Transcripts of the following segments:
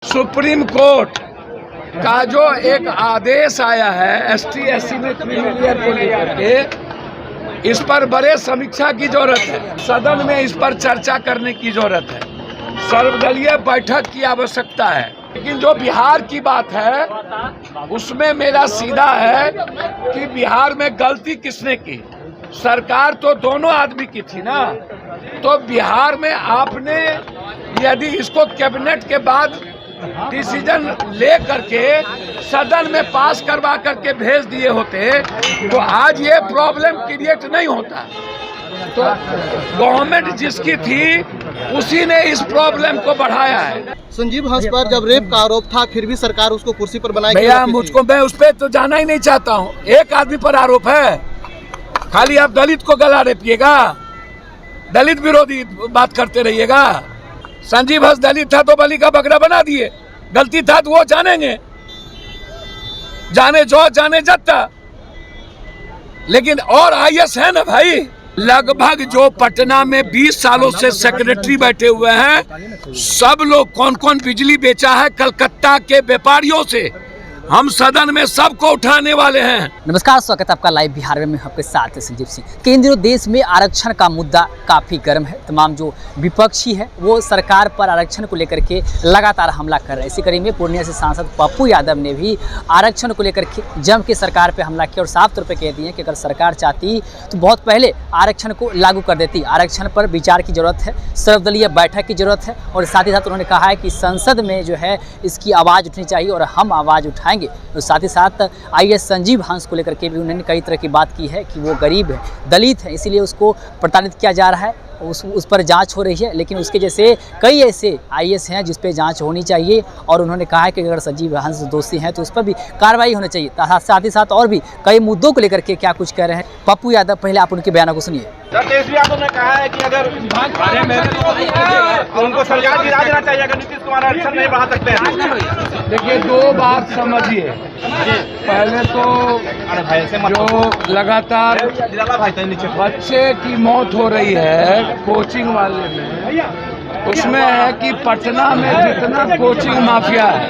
Supreme court का जो एक आदेश आया है एसटी एससी में क्रिमिलियर को लेकर के, इस पर बड़े समीक्षा की जरूरत है। सदन में इस पर चर्चा करने की जरूरत है। सर्वदलीय बैठक की आवश्यकता है। लेकिन जो बिहार की बात है उसमें मेरा सीधा है कि बिहार में गलती किसने की? सरकार तो दोनों आदमी की थी ना। तो बिहार में आपने यदि इसको कैबिनेट के बाद डिसीजन ले करके सदन में पास करवा करके भेज दिए होते तो आज ये प्रॉब्लम क्रिएट नहीं होता। तो गवर्नमेंट जिसकी थी उसी ने इस प्रॉब्लम को बढ़ाया है। संजीव हंस पर जब रेप का आरोप था फिर भी सरकार उसको कुर्सी पर बनाई। भैया मुझको, मैं उस पर तो जाना ही नहीं चाहता हूँ। एक आदमी पर आरोप है, खाली आप दलित को गला रेपिएगा, दलित विरोधी बात करते रहिएगा। संजीव हंस दलित था तो बलि का बकरा बना दिए, गलती था तो वो जानेंगे, जाने जो जाने जत्ता। लेकिन और आईएएस है ना भाई, लगभग जो पटना में 20 सालों से सेक्रेटरी बैठे हुए हैं, सब लोग कौन कौन बिजली बेचा है कलकत्ता के व्यापारियों से, हम सदन में सबको उठाने वाले हैं। नमस्कार, स्वागत है आपका लाइव बिहार में आपके साथ है संजीव सिंह। कि इन दिनों देश में आरक्षण का मुद्दा काफ़ी गर्म है। तमाम जो विपक्षी है वो सरकार पर आरक्षण को लेकर के लगातार हमला कर रहे हैं। इसी कड़ी में पूर्णिया से सांसद पप्पू यादव ने भी आरक्षण को लेकर के जम के सरकार पर हमला किया और साफ तौर पर कह दिए कि अगर सरकार चाहती तो बहुत पहले आरक्षण को लागू कर देती। आरक्षण पर विचार की जरूरत है, सर्वदलीय बैठक की जरूरत है और साथ ही साथ उन्होंने कहा है कि संसद में जो है इसकी आवाज़ उठनी चाहिए और हम आवाज़ उठाएंगे। तो साथ ही साथ आईएएस संजीव हंस को लेकर के भी उन्होंने कई तरह की बात की है कि वो गरीब है, दलित है, इसीलिए उसको प्रताड़ित किया जा रहा है, उस पर जांच हो रही है। लेकिन उसके जैसे कई ऐसे आईएएस हैं जिस पे जांच होनी चाहिए और उन्होंने कहा है कि अगर संजीव हंस दोषी हैं तो उस पर भी कार्रवाई होनी चाहिए। साथ ही साथ और भी कई मुद्दों को लेकर के क्या कुछ कह रहे हैं पप्पू यादव, पहले आप उनके बयानों को सुनिए। सर, तेजस्वी यादव ने कहा है कि अगर उनको सरकार गिरा देना चाहिए अगर नीतीश कुमार आरक्षण नहीं बढ़ा सकते हैं। देखिए, दो बात समझिए। पहले तो जो लगातार बच्चे की मौत हो रही है कोचिंग वाले में, उसमें है कि पटना में जितना कोचिंग माफिया है,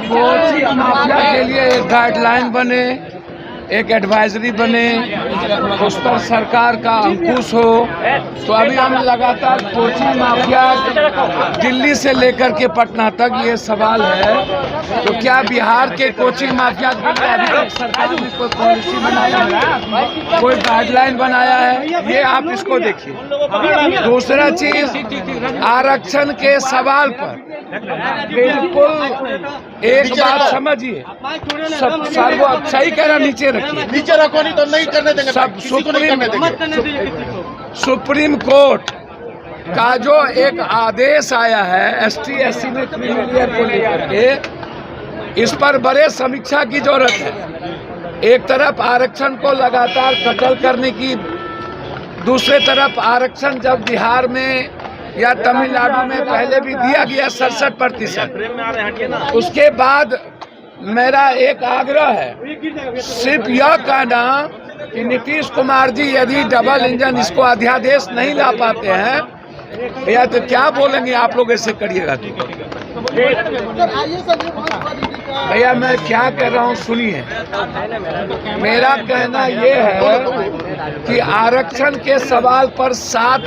कोचिंग माफिया के लिए एक गाइडलाइन बने, एक एडवाइजरी बने, उस पर सरकार का अंकुश हो। तो अभी हम लगातार कोचिंग माफिया दिल्ली से लेकर के पटना तक ये सवाल है, तो क्या बिहार के कोचिंग माफिया के लिए अभी तक सरकार ने कोई पॉलिसी बनाया है, कोई गाइडलाइन बनाया है? ये आप इसको देखिए। दूसरा चीज, आरक्षण के सवाल पर बिल्कुल एक बात समझिए, सब सही कह रहा, नीचे नीचे रखो, नहीं तो नहीं करने देंगे, सब सुप्रीम कोर्ट का जो एक आदेश आया है एसटी एससी में क्रिमिलियर को लेकर के, इस पर बड़े समीक्षा की जरूरत है। एक तरफ आरक्षण को लगातार कतल करने की, दूसरे तरफ आरक्षण जब बिहार में या तमिलनाडु में पहले भी दिया गया 67%, उसके बाद मेरा एक आग्रह है, सिर्फ यह कहना कि नीतीश कुमार जी यदि डबल इंजन इसको अध्यादेश नहीं ला पाते हैं या तो क्या बोलेंगे आप लोग, ऐसे करिएगा तो। भैया मैं क्या कह रहा हूँ सुनिए। मेरा कहना ये है कि आरक्षण के सवाल पर 7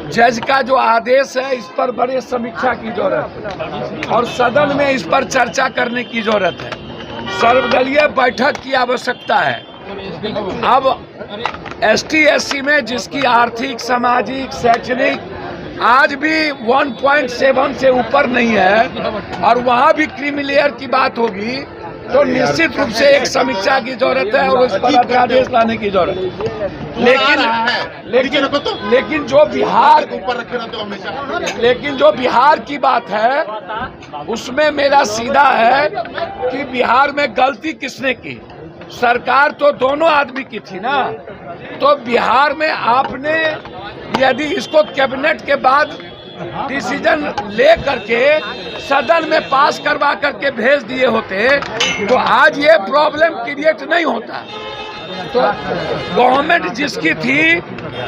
जज का जो आदेश है इस पर बड़े समीक्षा की जरूरत है और सदन में इस पर चर्चा करने की जरूरत है। सर्वदलीय बैठक की आवश्यकता है। अब एसटी एससी में जिसकी आर्थिक, सामाजिक, शैक्षणिक आज भी 1.7 से ऊपर नहीं है और वहाँ भी क्रिमिलेयर की बात होगी तो निश्चित रूप से एक समीक्षा की जरूरत है और उस पर अध्यादेश लाने की जरूरत है। लेकिन जो बिहार की बात है उसमें मेरा सीधा है कि बिहार में गलती किसने की? सरकार तो दोनों आदमी की थी ना। तो बिहार में आपने यदि इसको कैबिनेट के बाद डिसीजन ले करके सदन में पास करवा करके भेज दिए होते तो आज ये प्रॉब्लम क्रिएट नहीं होता। तो गवर्नमेंट जिसकी थी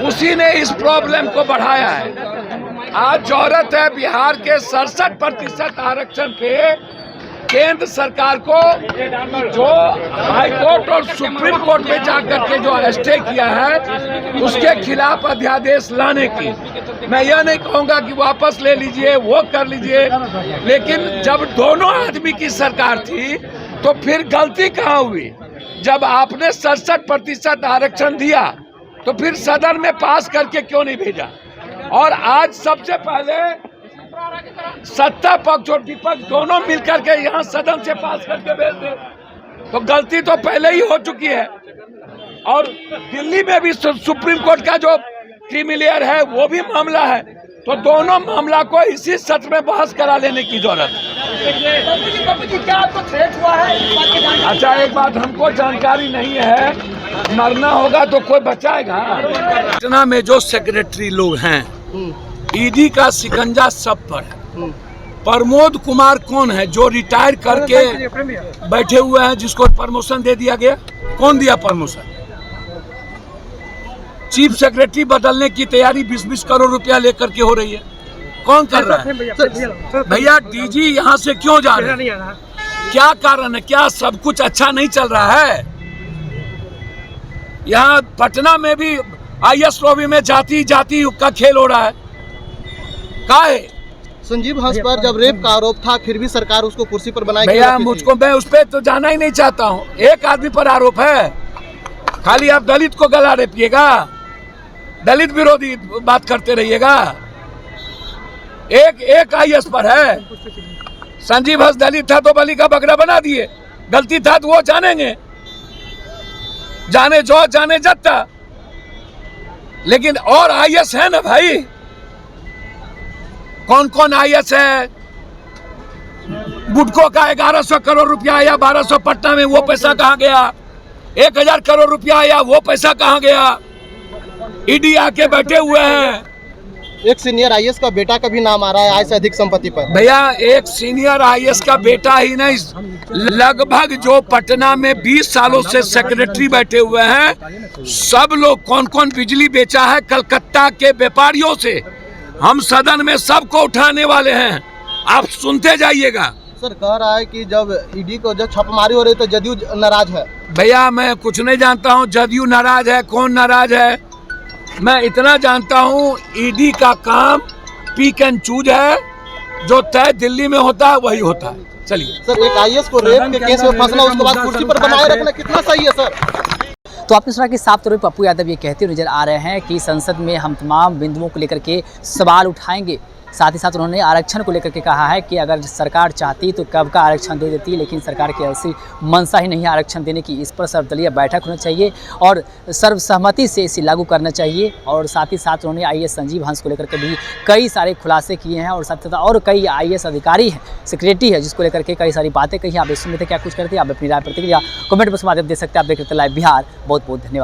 उसी ने इस प्रॉब्लम को बढ़ाया है। आज जरूरत है बिहार के 67% आरक्षण पे केंद्र सरकार को जो हाई कोर्ट और सुप्रीम कोर्ट में जाकर के जो स्टे किया है उसके खिलाफ अध्यादेश लाने की। मैं यह नहीं कहूंगा कि वापस ले लीजिए, वो कर लीजिए, लेकिन जब दोनों आदमी की सरकार थी तो फिर गलती कहाँ हुई? जब आपने 67% आरक्षण दिया तो फिर सदन में पास करके क्यों नहीं भेजा? और आज सबसे पहले सत्ता पक्ष और विपक्ष दोनों मिलकर के यहाँ सदन से पास करके भेज दे, तो गलती तो पहले ही हो चुकी है। और दिल्ली में भी सुप्रीम कोर्ट का जो क्रीमिलियर है वो भी मामला है, तो दोनों मामला को इसी सत्र में बहस करा लेने की जरूरत है। क्या आपको थ्रेट हुआ है? अच्छा, एक बात हमको जानकारी नहीं है, मरना होगा तो कोई बचाएगा? पटना में जो सेक्रेटरी लोग हैं, ईडी का शिकंजा सब पर है। प्रमोद कुमार कौन है जो रिटायर करके बैठे हुए हैं, जिसको प्रमोशन दे दिया गया? कौन दिया प्रमोशन? चीफ सेक्रेटरी बदलने की तैयारी 20-20 करोड़ रुपया लेकर के हो रही है। कौन कर रहा है? भैया डीजी यहाँ से क्यों जा रहे हैं? क्या कारण है? क्या सब कुछ अच्छा नहीं चल रहा है? यहाँ पटना में भी IS लॉबी में जाति का खेल हो रहा है। काहे? संजीव हंस पर जब रेप का आरोप था फिर भी सरकार उसको कुर्सी पर बनाई। भैया मुझको, मैं उस पर तो जाना ही नहीं चाहता हूँ। एक आदमी पर आरोप है, खाली आप दलित को गला रेपिएगा, दलित विरोधी बात करते रहिएगा। एक IS पर है। संजीव हंस दलित था तो बलि का बकरा बना दिए, गलती था तो वो जानेंगे, जाने जो जाने जत्ता। लेकिन और IS है ना भाई, कौन कौन IS है? बुडको का 1100 करोड़ रुपया आया 1200 पटना में, वो पैसा कहाँ गया? 1000 करोड़ रुपया आया, वो पैसा कहाँ गया? ईडी आके बैठे हुए हैं। एक सीनियर IS का बेटा का भी नाम आ रहा है आय से अधिक संपत्ति पर। भैया एक सीनियर IS का बेटा ही नहीं, लगभग जो पटना में 20 सालों से सेक्रेटरी बैठे हुए हैं, सब लोग कौन कौन बिजली बेचा है कलकत्ता के व्यापारियों से, हम सदन में सबको उठाने वाले हैं, आप सुनते जाइएगा। सर कह रहा है कि जब ईडी को जब छापेमारी हो रही तो जदयू नाराज है। भैया मैं कुछ नहीं जानता हूँ जदयू नाराज है, कौन नाराज है। मैं इतना जानता हूँ ईडी का काम पिक एंड चूज है, जो तय दिल्ली में होता है वही होता है। चलिए सर, एक IS को रेप के केस में फंसना उसके बाद कुर्सी पर बनाए रखना कितना सही है सर? तो आपने सुना कि साफ तौर पर पप्पू यादव ये कहते नजर आ रहे हैं कि संसद में हम तमाम बिंदुओं को लेकर के सवाल उठाएंगे। साथ ही साथ उन्होंने आरक्षण को लेकर के कहा है कि अगर सरकार चाहती तो कब का आरक्षण दे देती, लेकिन सरकार की ऐसी मंशा ही नहीं है आरक्षण देने की। इस पर सर्वदलीय बैठक होना चाहिए और सर्वसहमति से इसे लागू करना चाहिए। और साथ ही साथ उन्होंने IS संजीव हंस को लेकर के भी कई सारे खुलासे किए हैं और साथ ही साथ और कई IS अधिकारी हैं, सेक्रेटरी है, जिसको लेकर के कई सारी बातें कही। आप इस समय क्या कुछ करते हैं, आप अपनी राय प्रतिक्रिया कमेंट बॉक्स में दे सकते हैं। आप देख रहे हैं लाइव बिहार। बहुत बहुत धन्यवाद।